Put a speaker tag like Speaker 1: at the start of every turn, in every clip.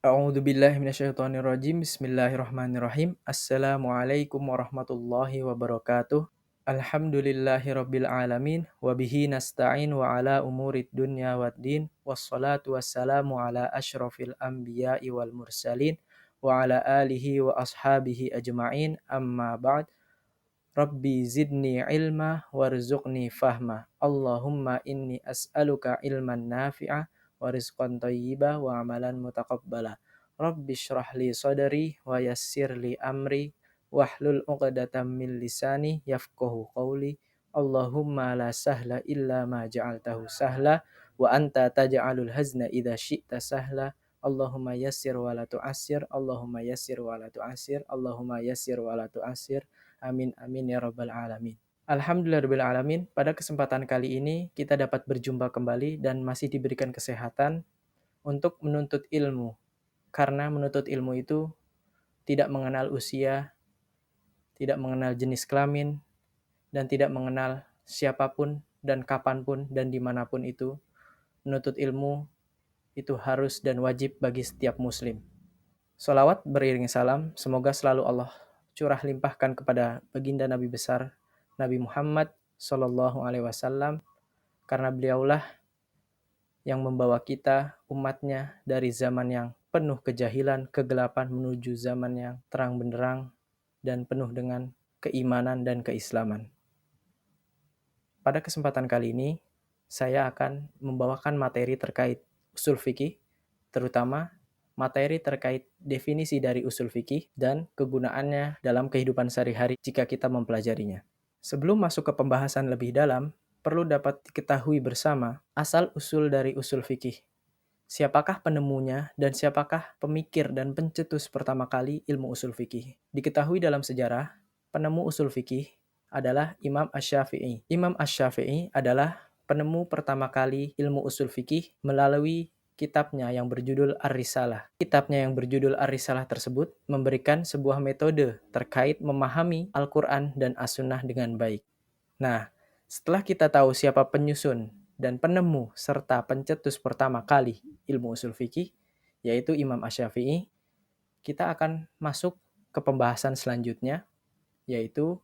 Speaker 1: A'udzubillahi minasyaitonirrajim. Bismillahirrahmanirrahim. Assalamualaikum warahmatullahi wabarakatuh. Alhamdulillahirabbil alamin wa bihi nasta'in wa ala umurid dunya waddin. Wassalatu wassalamu ala asyrafil anbiya'i wal mursalin wa ala alihi wa ashabihi ajma'in. Amma ba'd. Rabbi zidni ilma warzuqni fahma. Allahumma inni as'aluka ilman nafi'a wa rizqan thayyiba wa amalan mutaqabbala. Rabbi shrah li sadri wa yassir li amri wahlul 'uqdatam min lisani yafqahu qawli. Allahumma la sahla illa ma ja'altahu sahla wa anta taj'alul hazna idza syi'ta sahla. Allahumma yassir wa la tu'assir. Allahumma yassir wa la tu'assir. Allahumma yassir wa la tu'assir. Amin amin ya rabbal alamin. Alhamdulillahirabbil alamin. Pada kesempatan kali ini kita dapat berjumpa kembali dan masih diberikan kesehatan untuk menuntut ilmu. Karena menuntut ilmu itu tidak mengenal usia, tidak mengenal jenis kelamin, dan tidak mengenal siapapun dan kapanpun dan dimanapun itu. Menuntut ilmu itu harus dan wajib bagi setiap muslim. Salawat beriring salam, semoga selalu Allah curah limpahkan kepada baginda Nabi besar Nabi Muhammad Sallallahu Alaihi Wasallam, karena beliaulah yang membawa kita umatnya dari zaman yang penuh kejahilan, kegelapan menuju zaman yang terang benderang dan penuh dengan keimanan dan keislaman. Pada kesempatan kali ini, saya akan membawakan materi terkait usul fikih, terutama materi terkait definisi dari usul fikih dan kegunaannya dalam kehidupan sehari-hari jika kita mempelajarinya. Sebelum masuk ke pembahasan lebih dalam, perlu dapat diketahui bersama asal-usul dari usul fikih. Siapakah penemunya dan siapakah pemikir dan pencetus pertama kali ilmu usul fikih? Diketahui dalam sejarah, penemu usul fikih adalah Imam Asy-Syafi'i. Imam Asy-Syafi'i adalah penemu pertama kali ilmu usul fikih melalui kitabnya yang berjudul Ar-Risalah. Kitabnya yang berjudul Ar-Risalah tersebut memberikan sebuah metode terkait memahami Al-Quran dan As-Sunnah dengan baik. Nah, setelah kita tahu siapa penyusun dan penemu serta pencetus pertama kali ilmu usul fikih, yaitu Imam Asy-Syafi'i, kita akan masuk ke pembahasan selanjutnya, yaitu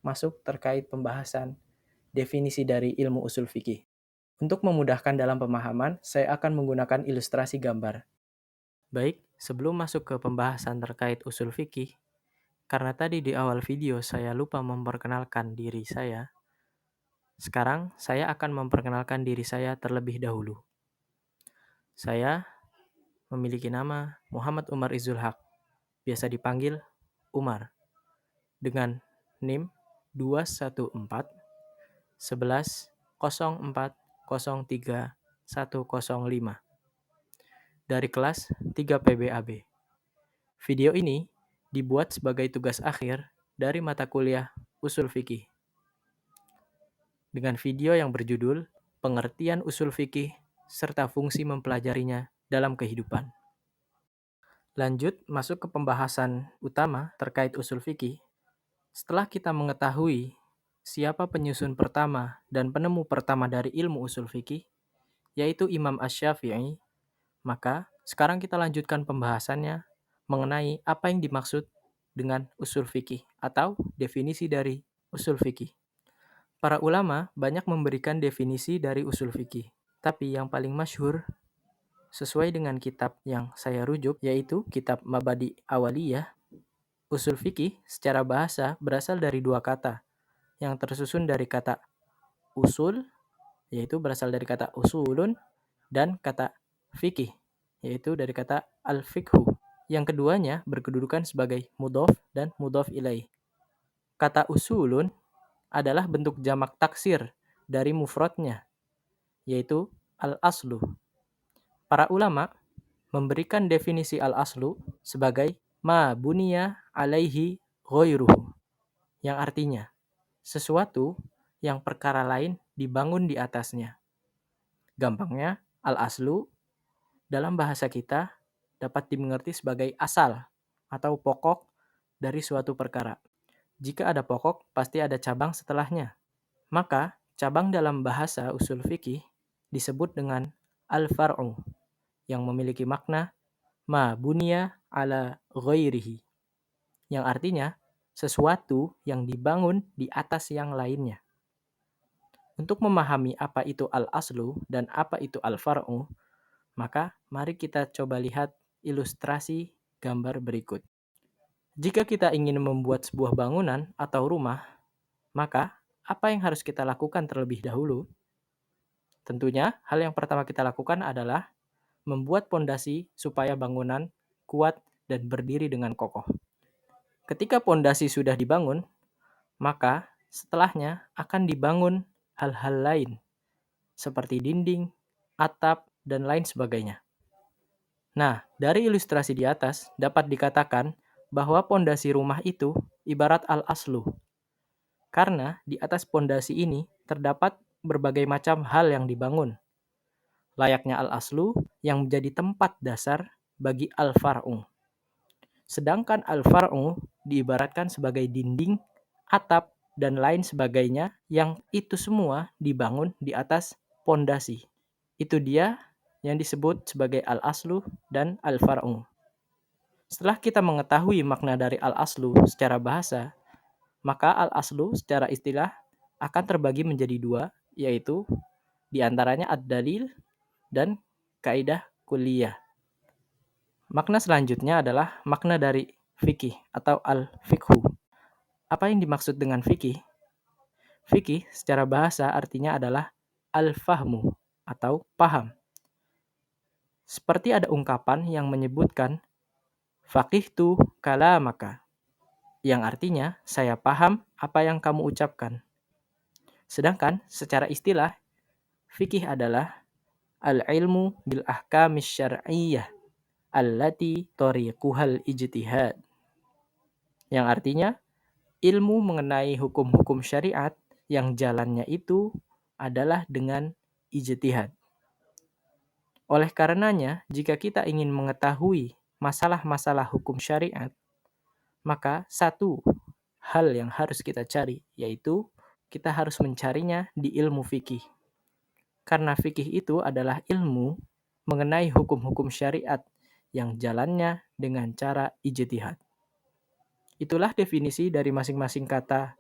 Speaker 1: masuk terkait pembahasan definisi dari ilmu usul fikih. Untuk memudahkan dalam pemahaman, saya akan menggunakan ilustrasi gambar. Baik, sebelum masuk ke pembahasan terkait usul fikih, karena tadi di awal video saya lupa memperkenalkan diri saya, sekarang saya akan memperkenalkan diri saya terlebih dahulu. Saya memiliki nama Muhammad Umar Izzul Haq, biasa dipanggil Umar, dengan NIM 214 11 04 03 105 dari kelas 3 PBAB. Video ini dibuat sebagai tugas akhir dari mata kuliah Usul Fikih dengan video yang berjudul Pengertian Usul Fikih serta fungsi mempelajarinya dalam kehidupan. Lanjut masuk ke pembahasan utama terkait usul fikih. Setelah kita mengetahui siapa penyusun pertama dan penemu pertama dari ilmu usul fikih, yaitu Imam Asy-Syafi'i, maka sekarang kita lanjutkan pembahasannya mengenai apa yang dimaksud dengan usul fikih atau definisi dari usul fikih. Para ulama banyak memberikan definisi dari usul fikih, tapi yang paling masyhur sesuai dengan kitab yang saya rujuk, yaitu kitab Mabadi Awaliyah. Usul fikih secara bahasa berasal dari dua kata, yang tersusun dari kata usul, yaitu berasal dari kata usulun, dan kata fikih, yaitu dari kata al-fikhu. Yang keduanya berkedudukan sebagai mudhof dan mudhof ilaih. Kata usulun adalah bentuk jamak taksir dari mufradnya, yaitu al-aslu. Para ulama memberikan definisi al-aslu sebagai ma buniya alaihi ghairuhu, yang artinya sesuatu yang perkara lain dibangun di atasnya. Gampangnya, al-aslu dalam bahasa kita dapat dimengerti sebagai asal atau pokok dari suatu perkara. Jika ada pokok, pasti ada cabang setelahnya. Maka, cabang dalam bahasa usul fikih disebut dengan al-far'u, yang memiliki makna ma bunya ala ghairihi, yang artinya sesuatu yang dibangun di atas yang lainnya. Untuk memahami apa itu al-aslu dan apa itu al-far'u, maka mari kita coba lihat ilustrasi gambar berikut. Jika kita ingin membuat sebuah bangunan atau rumah, maka apa yang harus kita lakukan terlebih dahulu? Tentunya, hal yang pertama kita lakukan adalah membuat pondasi supaya bangunan kuat dan berdiri dengan kokoh. Ketika pondasi sudah dibangun, maka setelahnya akan dibangun hal-hal lain seperti dinding, atap, dan lain sebagainya. Nah, dari ilustrasi di atas dapat dikatakan bahwa pondasi rumah itu ibarat al-aslu. Karena di atas pondasi ini terdapat berbagai macam hal yang dibangun. Layaknya al-aslu yang menjadi tempat dasar bagi al-far'u. Sedangkan al-far'u diibaratkan sebagai dinding, atap, dan lain sebagainya yang itu semua dibangun di atas pondasi. Itu dia yang disebut sebagai al-aslu dan al-far'u. Setelah kita mengetahui makna dari al-aslu secara bahasa, maka al-aslu secara istilah akan terbagi menjadi dua, yaitu diantaranya ad-dalil dan kaidah kulliyah. Makna selanjutnya adalah makna dari fikih atau al-fiqhu. Apa yang dimaksud dengan fikih? Fikih secara bahasa artinya adalah al-fahmu atau paham. Seperti ada ungkapan yang menyebutkan faqihtu kalamaka, yang artinya saya paham apa yang kamu ucapkan. Sedangkan secara istilah, fikih adalah al-ilmu bil ahkamis syar'iyyah allati tariquhal ijtihad, yang artinya ilmu mengenai hukum-hukum syariat yang jalannya itu adalah dengan ijtihad. Oleh karenanya, jika kita ingin mengetahui masalah-masalah hukum syariat, maka satu hal yang harus kita cari, yaitu kita harus mencarinya di ilmu fikih. Karena fikih itu adalah ilmu mengenai hukum-hukum syariat yang jalannya dengan cara ijtihad. Itulah definisi dari masing-masing kata,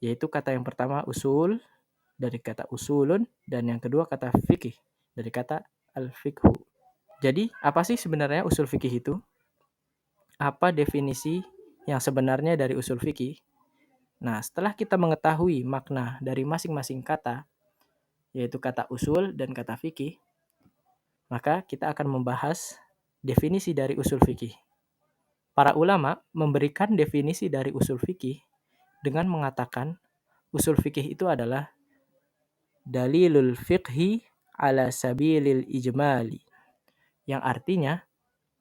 Speaker 1: yaitu kata yang pertama usul, dari kata usulun, dan yang kedua kata fikih, dari kata al-fiqhu. Jadi, apa sih sebenarnya usul fikih itu? Apa definisi yang sebenarnya dari usul fikih? Nah, setelah kita mengetahui makna dari masing-masing kata, yaitu kata usul dan kata fikih, maka kita akan membahas definisi dari usul fikih. Para ulama memberikan definisi dari usul fikih dengan mengatakan usul fikih itu adalah dalilul fiqhi ala sabilil ijmali, yang artinya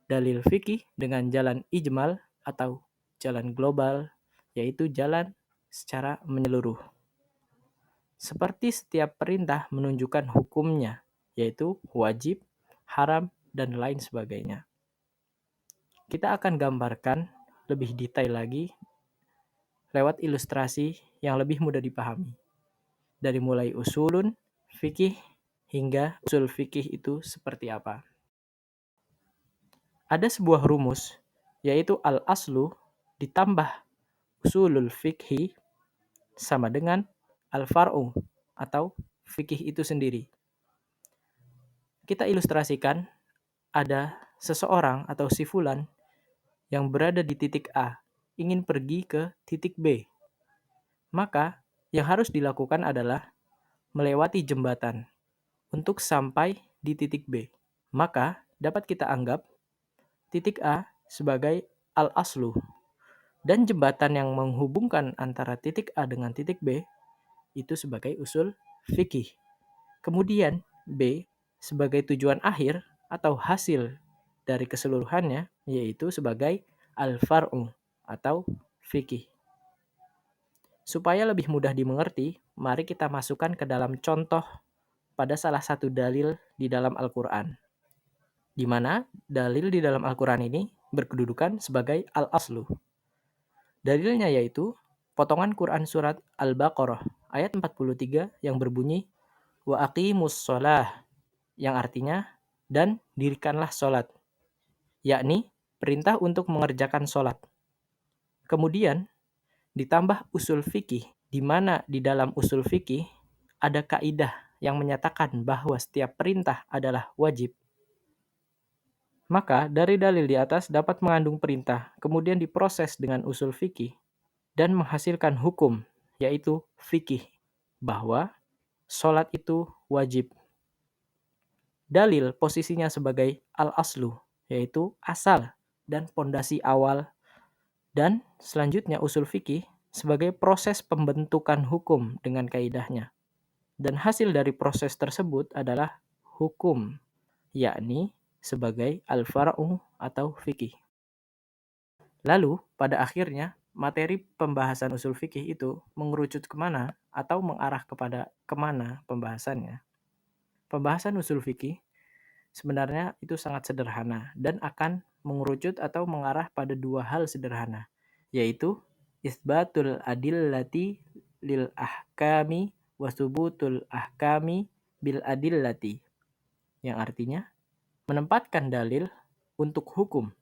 Speaker 1: dalil fikih dengan jalan ijmal atau jalan global, yaitu jalan secara menyeluruh. Seperti setiap perintah menunjukkan hukumnya, yaitu wajib, haram, dan lain sebagainya. Kita akan gambarkan lebih detail lagi lewat ilustrasi yang lebih mudah dipahami. Dari mulai usulun, fikih, hingga usul fikih itu seperti apa. Ada sebuah rumus, yaitu al-aslu ditambah usulul fikhi sama dengan al-far'u atau fikih itu sendiri. Kita ilustrasikan ada seseorang atau si fulan yang berada di titik A, ingin pergi ke titik B. Maka yang harus dilakukan adalah melewati jembatan untuk sampai di titik B. Maka dapat kita anggap titik A sebagai al-aslu dan jembatan yang menghubungkan antara titik A dengan titik B itu sebagai usul fikih. Kemudian B sebagai tujuan akhir atau hasil dari keseluruhannya, yaitu sebagai al-far'u atau fikih. Supaya lebih mudah dimengerti, mari kita masukkan ke dalam contoh pada salah satu dalil di dalam Al-Quran, di mana dalil di dalam Al-Quran ini berkedudukan sebagai al-aslu. Dalilnya yaitu potongan Quran surat Al-Baqarah ayat 43 yang berbunyi wa aqimus sholah, yang artinya dan dirikanlah sholat. yakni perintah untuk mengerjakan sholat. Kemudian ditambah usul fikih, di mana di dalam usul fikih ada kaidah yang menyatakan bahwa setiap perintah adalah wajib. Maka dari dalil di atas dapat mengandung perintah, kemudian diproses dengan usul fikih dan menghasilkan hukum, yaitu fikih, bahwa sholat itu wajib. Dalil posisinya sebagai al-aslu, yaitu asal dan pondasi awal, dan selanjutnya usul fikih sebagai proses pembentukan hukum dengan kaidahnya. Dan hasil dari proses tersebut adalah hukum, yakni sebagai al-far'u atau fikih. Lalu, pada akhirnya, materi pembahasan usul fikih itu mengerucut kemana atau mengarah kepada kemana pembahasannya. Pembahasan usul fikih sebenarnya itu sangat sederhana dan akan mengerucut atau mengarah pada dua hal sederhana, yaitu isbatul adillati lil ahkami wa subutul ahkami bil adillati, yang artinya menempatkan dalil untuk hukum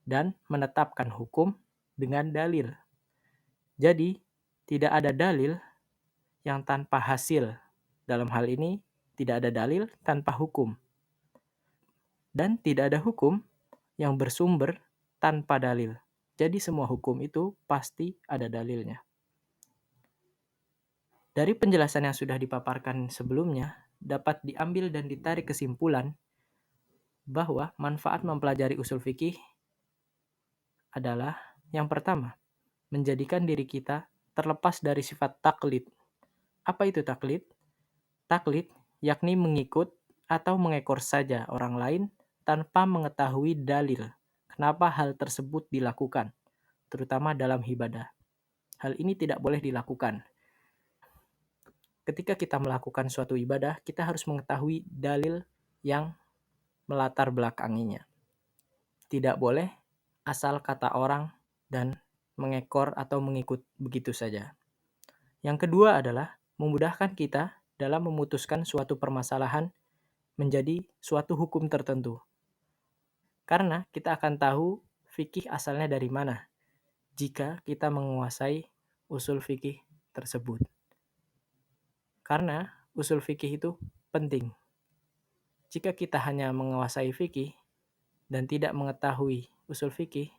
Speaker 1: dan menetapkan hukum dengan dalil. Jadi, tidak ada dalil yang tanpa hasil. Dalam hal ini, tidak ada dalil tanpa hukum. Dan tidak ada hukum yang bersumber tanpa dalil. Jadi semua hukum itu pasti ada dalilnya. Dari penjelasan yang sudah dipaparkan sebelumnya, dapat diambil dan ditarik kesimpulan bahwa manfaat mempelajari usul fikih adalah yang pertama, menjadikan diri kita terlepas dari sifat taklid. Apa itu taklid? Taklid yakni mengikut atau mengekor saja orang lain tanpa mengetahui dalil kenapa hal tersebut dilakukan, terutama dalam ibadah. Hal ini tidak boleh dilakukan. Ketika kita melakukan suatu ibadah, kita harus mengetahui dalil yang melatar belakanginya. Tidak boleh asal kata orang dan mengekor atau mengikut begitu saja. Yang kedua adalah memudahkan kita dalam memutuskan suatu permasalahan menjadi suatu hukum tertentu. Karena kita akan tahu fikih asalnya dari mana jika kita menguasai usul fikih tersebut. Karena usul fikih itu penting. Jika kita hanya menguasai fikih dan tidak mengetahui usul fikih,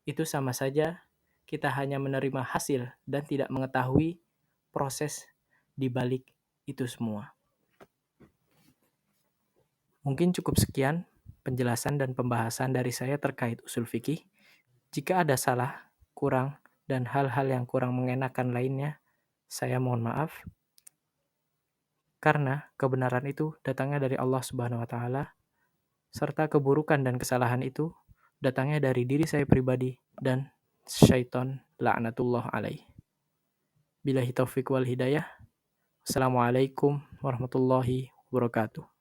Speaker 1: itu sama saja kita hanya menerima hasil dan tidak mengetahui proses di balik itu semua. Mungkin cukup sekian penjelasan dan pembahasan dari saya terkait usul fikih. Jika ada salah, kurang, dan hal-hal yang kurang mengenakan lainnya, saya mohon maaf. Karena kebenaran itu datangnya dari Allah Subhanahu wa taala, serta keburukan dan kesalahan itu datangnya dari diri saya pribadi dan syaitan laknatullah alaih. Billahi taufiq wal hidayah. Assalamualaikum warahmatullahi wabarakatuh.